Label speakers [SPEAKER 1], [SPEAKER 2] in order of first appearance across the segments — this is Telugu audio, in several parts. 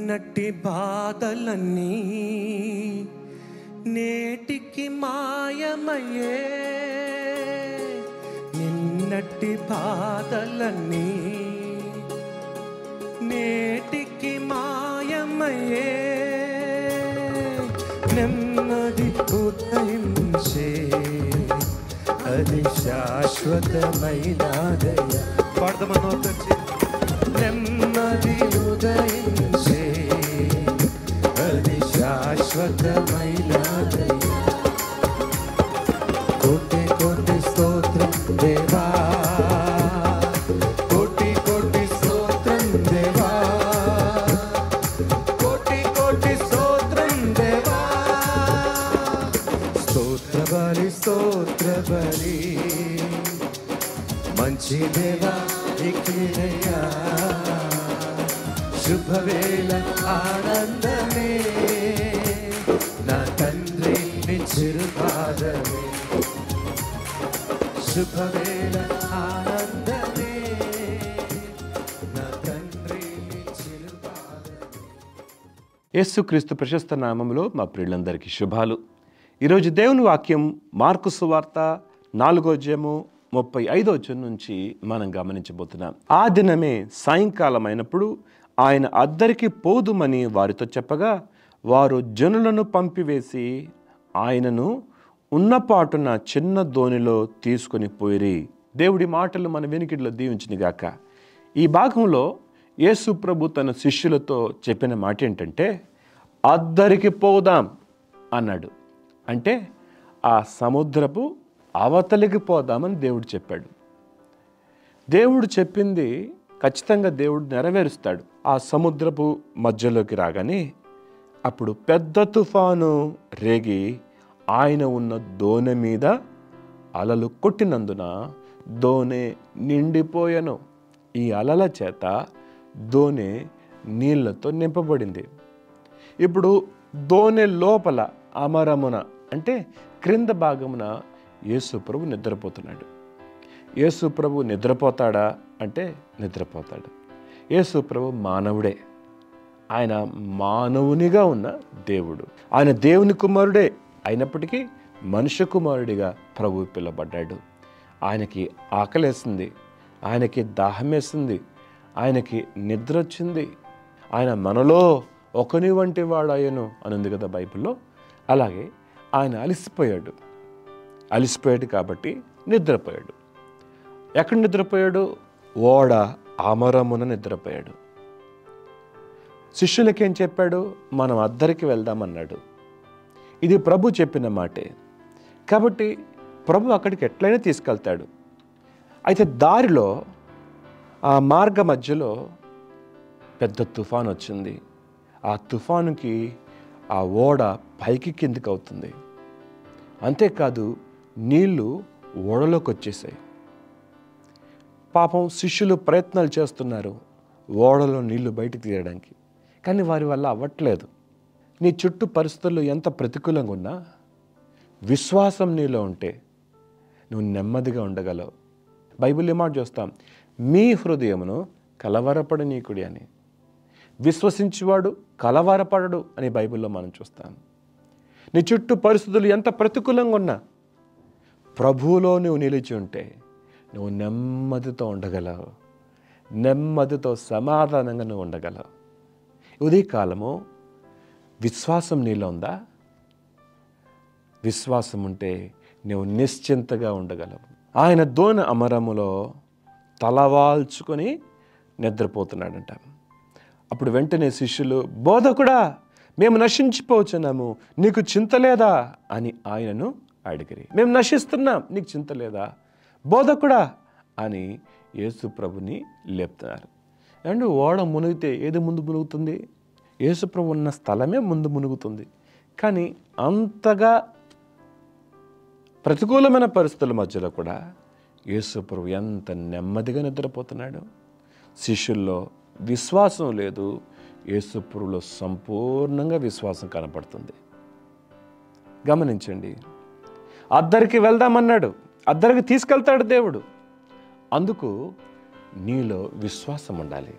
[SPEAKER 1] నిన్నటి బాధలన్నీ నేటికి మాయమయ్యే, నిన్నటి బాధలన్నీ నేటికి మాయమయ్యే, నెమ్మది ఉదయించే అది శాశ్వతమైనదయ. పాడదామన్నో వచ్చి నెమ్మది ఉదయించే అది శాశ్వతమైనదయ. కోటి కోటి స్తోత్రం దేవా, కోటి కోటి స్తోత్రం దేవా, కోటి కోటి స్తోత్రం దేవా. స్తోత్ర బలి స్తోత్ర బలి మంచి దేవా నీకేనయ్యా, శుభవేళ ఆనందమే నా తండ్రి నీ చిరుపాదమే, శుభవేళ ఆనందమే నా తండ్రి నీ చిరుపాదమే.
[SPEAKER 2] యేసుక్రీస్తు ప్రశస్త నామములో మా ప్రియులందరికీ శుభాలు. ఈరోజు దేవుని వాక్యం మార్కు సువార్త 4వ అధ్యాయము 35వ వచనం నుంచి మనం గమనించబోతున్నాం. ఆ దినమే సాయంకాలం అయినప్పుడు ఆయన అద్దరికి పోదుమని వారితో చెప్పగా వారు జనులను పంపివేసి ఆయనను ఉన్నపాటున చిన్న దోణిలో తీసుకొని పోయిరి. దేవుడి మాటలు మన వెనుకిడిలో దీవించునుగాక. ఈ భాగంలో యేసు ప్రభు తన శిష్యులతో చెప్పిన మాట ఏంటంటే, అద్దరికి పోదాం అన్నాడు. అంటే ఆ సముద్రపు అవతలికి పోదామని దేవుడు చెప్పాడు. దేవుడు చెప్పింది ఖచ్చితంగా దేవుడు నెరవేరుస్తాడు. ఆ సముద్రపు మధ్యలోకి రాగానే అప్పుడు పెద్ద తుఫాను రేగి ఆయన ఉన్న దోణి మీద అలలు కొట్టినందున దోణి నిండిపోయెను. ఈ అలల చేత దోణి నీళ్లతో నింపబడింది. ఇప్పుడు దోణి లోపల అమరమున అంటే క్రింద భాగమున యేసు ప్రభు నిద్రపోతున్నాడు. యేసు ప్రభు నిద్రపోతాడా అంటే నిద్రపోతాడు. యేసు ప్రభు మానవుడే. ఆయన మానవునిగా ఉన్న దేవుడు. ఆయన దేవుని కుమారుడే అయినప్పటికీ మనుష్య కుమారుడిగా ప్రభు పిలువబడ్డాడు. ఆయనకి ఆకలేసింది, ఆయనకి దాహం వేసింది, ఆయనకి నిద్ర వచ్చింది. ఆయన మనలో ఒకని వంటి వాడాయను అని ఉంది కదా బైబిల్లో. అలాగే ఆయన అలిసిపోయాడు కాబట్టి నిద్రపోయాడు. ఎక్కడ నిద్రపోయాడు? ఓడ అమరమున నిద్రపోయాడు. శిష్యులకేం చెప్పాడు? మనం అద్దరికి వెళ్దామన్నాడు. ఇది ప్రభు చెప్పిన మాటే కాబట్టి ప్రభు అక్కడికి ఎట్లయినా తీసుకెళ్తాడు. అయితే దారిలో ఆ మార్గ మధ్యలో పెద్ద తుఫాను వచ్చింది. ఆ తుఫానుకి ఆ ఓడ పైకి కిందికి అవుతుంది. అంతేకాదు నీళ్లు ఓడలోకి వచ్చేసాయి. పాపం శిష్యులు ప్రయత్నాలు చేస్తున్నారు ఓడలో నీళ్లు బయటికి తీయడానికి, కానీ వారి వల్ల అవ్వట్లేదు. నీ చుట్టూ పరిస్థితులు ఎంత ప్రతికూలంగా ఉన్నా విశ్వాసం నీలో ఉంటే నువ్వు నెమ్మదిగా ఉండగలవు. బైబిల్ ఏమాట చూస్తాం, మీ హృదయమును కలవరపడనీకుడి అని. విశ్వసించేవాడు కలవరపడడు అని బైబిల్లో మనం చూస్తాం. నీ చుట్టూ పరిస్థితులు ఎంత ప్రతికూలంగా ఉన్నా ప్రభువులో నువ్వు నిలిచి ఉంటే నువ్వు నెమ్మదితో ఉండగలవు, నెమ్మదితో సమాధానంగా నువ్వు ఉండగలవు. ఉదయకాలము విశ్వాసం నీలో ఉందా? విశ్వాసం ఉంటే నువ్వు నిశ్చింతగా ఉండగలవు. ఆయన దోణి అమరములో తలవాల్చుకొని నిద్రపోతున్నాడంట. అప్పుడు వెంటనే శిష్యులు, బోధకుడా, మేము నశించిపోతున్నాము, నీకు చింత లేదా అని ఆయనను అడిగిరి. మేము నశిస్తున్నాం, నీకు చింత లేదా బోధకుడా అని యేసు ప్రభుని లేపుతున్నారు. అండ్ ఓడ మునిగితే ఏది ముందు మునుగుతుంది? యేసు ప్రభు ఉన్న స్థలమే ముందు మునుగుతుంది. కానీ అంతగా ప్రతికూలమైన పరిస్థితుల మధ్యలో కూడా యేసు ప్రభు ఎంత నెమ్మదిగా నిద్రపోతున్నాడు. శిష్యుల్లో విశ్వాసం లేదు, యేసు ప్రభువులో సంపూర్ణంగా విశ్వాసం కనపడుతుంది. గమనించండి, అద్దరికి వెళ్దామన్నాడు, అద్దరికి తీసుకెళ్తాడు దేవుడు. అందుకు నీలో విశ్వాసం ఉండాలి.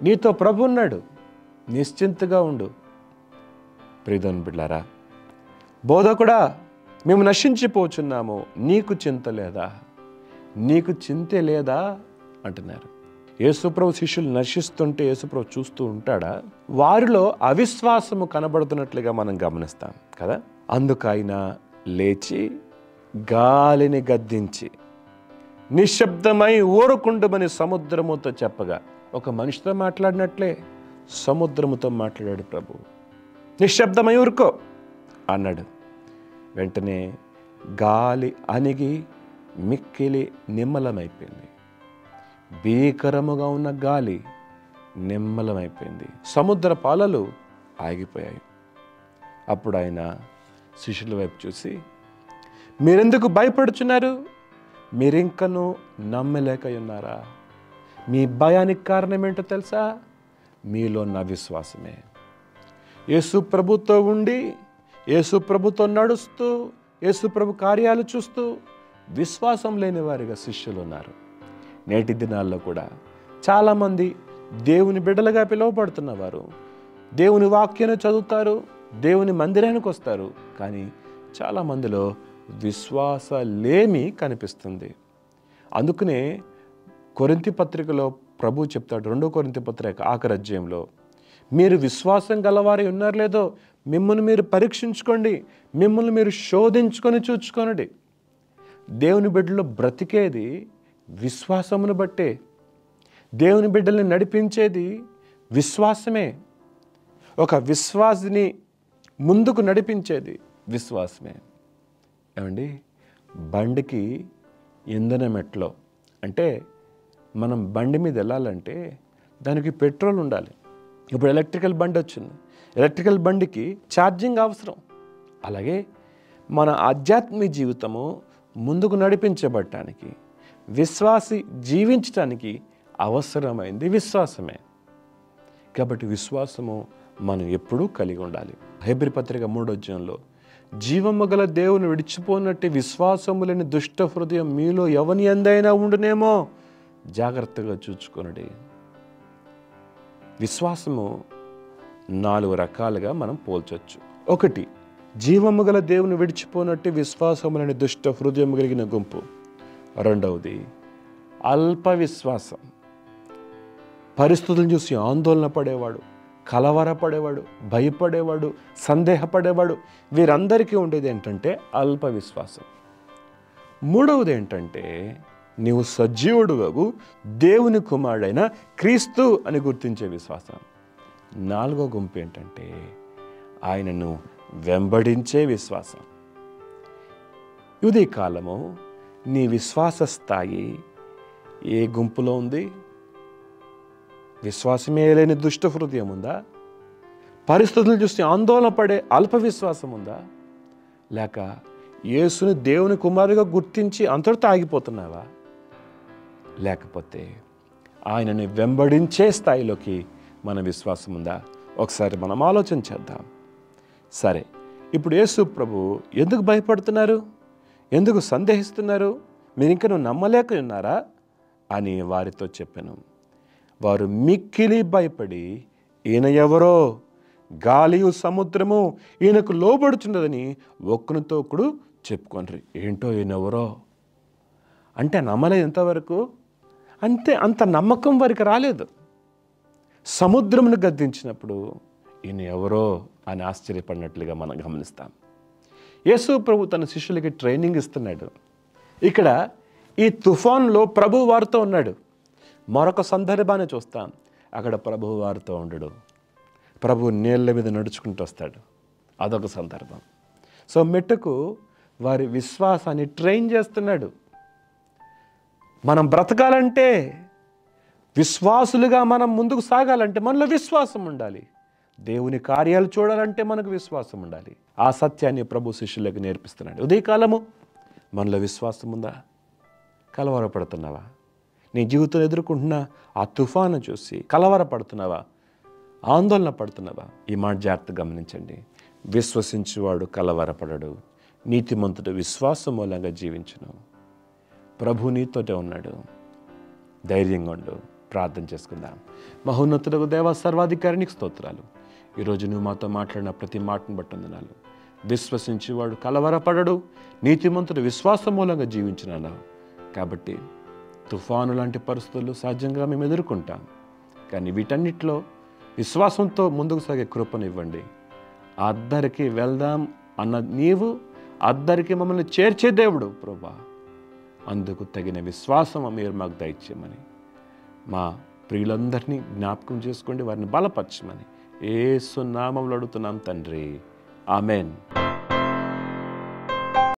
[SPEAKER 2] నీతో ప్రభు ఉన్నాడు, నిశ్చింతగా ఉండు. ప్రియదేవుని బిడ్డలారా, బోధకుడా మేము నశించిపోచున్నాము, నీకు చింత లేదా? నీకు చింతే లేదా అంటున్నారు. యేసుప్రభు శిష్యులు నశిస్తుంటే యేసుప్రభు చూస్తూ ఉంటాడా? వారిలో అవిశ్వాసము కనబడుతున్నట్లుగా మనం గమనిస్తాం కదా. అందుకైన లేచి గాలిని గద్దించి నిశ్శబ్దమై ఊరుకుండమని సముద్రముతో చెప్పగా, ఒక మనిషితో మాట్లాడినట్లే సముద్రముతో మాట్లాడాడు ప్రభు. నిశ్శబ్దమై ఊరుకో అన్నాడు. వెంటనే గాలి అణిగి మిక్కిలి నిమ్మలమైపోయింది. భీకరముగా ఉన్న గాలి నిమ్మలమైపోయింది. సముద్ర పాలలు ఆగిపోయాయి. అప్పుడు ఆయన శిష్యుల వైపు చూసి, మీరెందుకు భయపడుచున్నారు? మీరింకనూ నమ్మలేక ఉన్నారా? మీ భయానికి కారణం ఏంటో తెలుసా? మీలో ఉన్న విశ్వాసమే. యేసు ప్రభుతో ఉండి, యేసు ప్రభుతో నడుస్తూ, యేసు ప్రభు కార్యాలు చూస్తూ విశ్వాసం లేని వారిగా శిష్యులు ఉన్నారు. నేటి దినాల్లో కూడా చాలామంది దేవుని బిడ్డలుగా పిలువబడుతున్నవారు దేవుని వాక్యాన్ని చదువుతారు, దేవుని మందిరానికి వస్తారు, కానీ చాలామందిలో విశ్వాసలేమి కనిపిస్తుంది. అందుకనే కొరింథీ పత్రికలో ప్రభు చెప్తాడు, 2 కొరింథీ పత్రిక ఆఖరి అధ్యాయంలో, మీరు విశ్వాసం గలవారై ఉన్నారో లేదో మిమ్మల్ని మీరు పరీక్షించుకోండి, మిమ్మల్ని మీరు శోధించుకొని చూచుకోనండి. దేవుని బిడ్డలో బ్రతికేది విశ్వాసమును బట్టే. దేవుని బిడ్డల్ని నడిపించేది విశ్వాసమే. ఒక విశ్వాసిని ముందుకు నడిపించేది విశ్వాసమే. ఏమండి, బండికి ఇంధనం ఎట్లో అంటే, మనం బండి మీద వెళ్ళాలంటే దానికి పెట్రోల్ ఉండాలి. ఇప్పుడు ఎలక్ట్రికల్ బండి వచ్చింది, ఎలక్ట్రికల్ బండికి ఛార్జింగ్ అవసరం. అలాగే మన ఆధ్యాత్మిక జీవితము ముందుకు నడిపించబడటానికి, విశ్వాసి జీవించటానికి అవసరమైంది విశ్వాసమే. కాబట్టి విశ్వాసము మనం ఎప్పుడూ కలిగి ఉండాలి. హెబ్రీ పత్రిక 3వ అధ్యాయంలో, జీవము గల దేవుని విడిచిపోనట్టు విశ్వాసము లేని దుష్ట హృదయం మీలో ఎవని ఎందైనా ఉండునేమో జాగ్రత్తగా చూచుకొనుడి. విశ్వాసము 4 రకాలుగా మనం పోల్చొచ్చు. 1, జీవము గల దేవుని విడిచిపోనట్టు విశ్వాసము లేని దుష్ట హృదయం కలిగిన గుంపు. 2, అల్ప విశ్వాసం, పరిస్థితులను చూసి ఆందోళన పడేవాడు, కలవరపడేవాడు, భయపడేవాడు, సందేహపడేవాడు, వీరందరికీ ఉండేది ఏంటంటే అల్ప విశ్వాసం. 3వది ఏంటంటే, నీవు సజీవుడువగు దేవుని కుమారుడైన క్రీస్తు అని గుర్తించే విశ్వాసం. 4వ గుంపు ఏంటంటే, ఆయనను వెంబడించే విశ్వాసం. ఇది కాలము నీ విశ్వాస స్థాయి ఏ గుంపులో ఉంది? విశ్వాసమే లేని దుష్ట హృదయం ఉందా? పరిస్థితులు చూసి ఆందోళన పడే అల్ప విశ్వాసం ఉందా? లేక యేసుని దేవుని కుమారుగా గుర్తించి అంతటితో ఆగిపోతున్నావా? లేకపోతే ఆయనని వెంబడించే స్థాయిలోకి మన విశ్వాసం ఉందా? ఒకసారి మనం ఆలోచన చేద్దాం. సరే, ఇప్పుడు యేసు ప్రభు ఎందుకు భయపడుతున్నారు? ఎందుకు సందేహిస్తున్నారు? మీరు ఇంకా నమ్మలేక ఉన్నారా అని వారితో చెప్పాను. వారు మిక్కిలి భయపడి, ఈయన ఎవరో, గాలియు సముద్రము ఈయనకు లోబడుచున్నదని ఒకరితో ఒకడు చెప్పుకోండి. ఏంటో ఈయనెవరో అంటే నమ్మలేదు. ఎంతవరకు అంటే అంత నమ్మకం వారికి రాలేదు. సముద్రమును గద్దించినప్పుడు ఈయన ఎవరో అని ఆశ్చర్యపడినట్లుగా మనం గమనిస్తాం. యేసు ప్రభు తన శిష్యులకి ట్రైనింగ్ ఇస్తున్నాడు. ఇక్కడ ఈ తుఫాన్లో ప్రభు వారితో ఉన్నాడు. మరొక సందర్భాన్ని చూస్తాం, అక్కడ ప్రభు వారితో ఉండడు. ప్రభు నీళ్ళ మీద నడుచుకుంటూ వస్తాడు, అదొక సందర్భం. సో మెట్టుకు వారి విశ్వాసాన్ని ట్రైన్ చేస్తున్నాడు. మనం బ్రతకాలంటే, విశ్వాసులుగా మనం ముందుకు సాగాలంటే మనలో విశ్వాసం ఉండాలి. దేవుని కార్యాలు చూడాలంటే మనకు విశ్వాసం ఉండాలి. ఆ సత్యాన్ని ప్రభు శిష్యులకు నేర్పిస్తున్నాడు. ఉదయకాలము మనలో విశ్వాసం ఉందా? కలవరపడుతున్నావా? నీ జీవితం ఎదుర్కొంటున్న ఆ తుఫాను చూసి కలవరపడుతున్నావా? ఆందోళన పడుతున్నావా? ఈ మాట జాగ్రత్తగా గమనించండి. విశ్వసించువాడు కలవరపడడు, నీతిమంతుడు విశ్వాసం మూలంగా జీవించును. ప్రభు నీతోటే ఉన్నాడు. ధైర్యంగా ఉండు, ప్రార్థన చేసుకుందాం. మహోన్నతులకు దేవ సర్వాధికారికి స్తోత్రాలు. ఈరోజు నువ్వు మాతో మాట్లాడిన ప్రతి మాటను బట్టి వందనాలు. విశ్వసించి వాడు కలవరపడడు, నీతిమంతుడు విశ్వాసం మూలంగా జీవించినావు. కాబట్టి తుఫాను లాంటి పరిస్థితులు సహజంగా మేము ఎదుర్కొంటాం. కానీ వీటన్నిటిలో విశ్వాసంతో ముందుకు సాగే కృపనివ్వండి. ఆ అద్దరికి వెళ్దాం అన్న నీవు అద్దరికి మమ్మల్ని చేర్చే దేవుడు ప్రభువా. అందుకు తగిన విశ్వాసం మీరు మాకు దయచేయమని, మా ప్రియులందరినీ జ్ఞాపకం చేసుకోండి, వారిని బలపరచమని యేసు నామములో అడుగుతున్నాం తండ్రి. ఆమెన్.